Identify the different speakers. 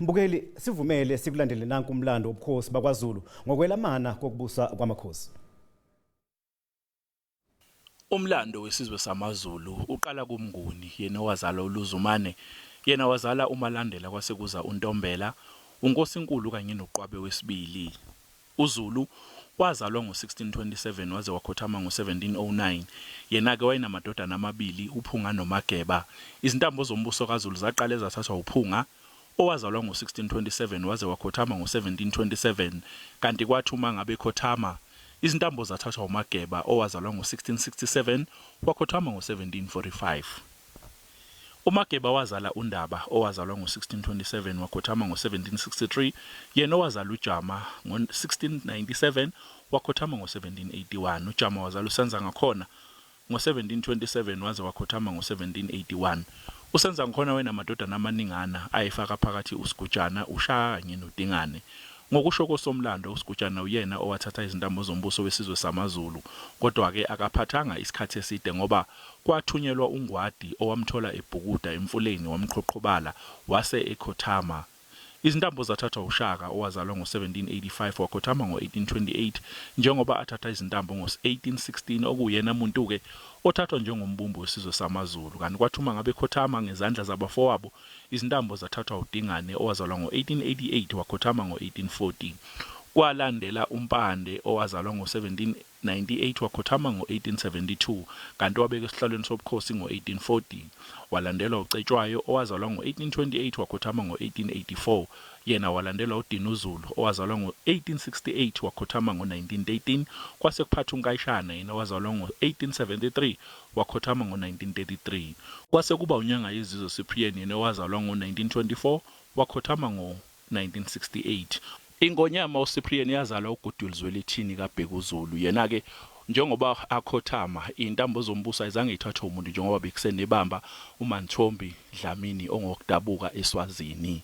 Speaker 1: Mbukeli sivumele sikulandele nanku umlando wobukhosi bakwaZulu ngokwelamana kokubusa kwamakhosi.
Speaker 2: Umlando wesizwe samaZulu uqala kuMnguni yena owazala uLuzumane yena wazala uMalandela kwasekuza uNtombela uNkosinkulu kanye noQwabe wesibili. uZulu wazalwa ngo1627 waze wakhothama ngo1709 yena ke wayenamadodana amabili uPhunga noMageba. Izintambo zombuso kaZulu zaqala ezathathwa uPhunga owazalwa ngo1627 waze wakhothama ngo1727 kanti kwathi uma ngabe khothama izintambo zathathwa uMageba owazalwa ngo1667 wakhothama ngo1745. uMageba wazala uNdaba owazalwa ngo1627 wakhothama ngo1763 yena owazala uJama ngo1697 wakhothama ngo1781. uJama wazala uSenzangakhona ngo1727 waze wakhothama ngo1781. uSenzangakhona wenamadodana amaningana ayefaka phakathi uSigujana, uShaka kanye noDingane. Ngokusho kosomlando uSigujana uyena owathatha izintambo zombuso wesizwe samaZulu kodwa ke akaphathanga isikhathi eside ngoba kwathunyelwa uNgwadi owamthola eBhukuda emfuleni wamqhoqhobala wase ekhothama. Izintambo zathathwa uShaka owazalwa ngo1785 wakhothama ngo1828 njengoba athatha izintambo ngo1816 okuyena umuntu ke othathwa njengombumbu wesizwe samaZulu. Kanti kwathuma ngabe khothama ngezandla zabafowabo izintambo zathathwa uDingane owazalwa ngo1888 wakhothama ngo1840. Kwalandela uMpande owazalwa ngo1798 wakhothama ngo1872 kanti wabeka esihlalweni sobukhosi ngo1840. Walandelwa uCetshwayo owazalwa ngo1828 wakhothama ngo1884 yena walandelwa uDinuzulu owazalwa ngo1868 wakhothama ngo1913 kwase kuphatha uNkayishana yena owazalwa ngo1873 wakhothama ngo1933. Kwase kuba unyanga yezizwe Cyprian yena owazalwa ngo1924 wakhothama ngo1968. Ingonyama uCyprian yazalwa uGoodwill Zwelithini kaBhekuzulu yena ke njengoba akhothama intambo zombuso ayizange ithathwe umuntu njengoba bekusenebamba uManthombi Dlamini ongokudabuka eSwazini.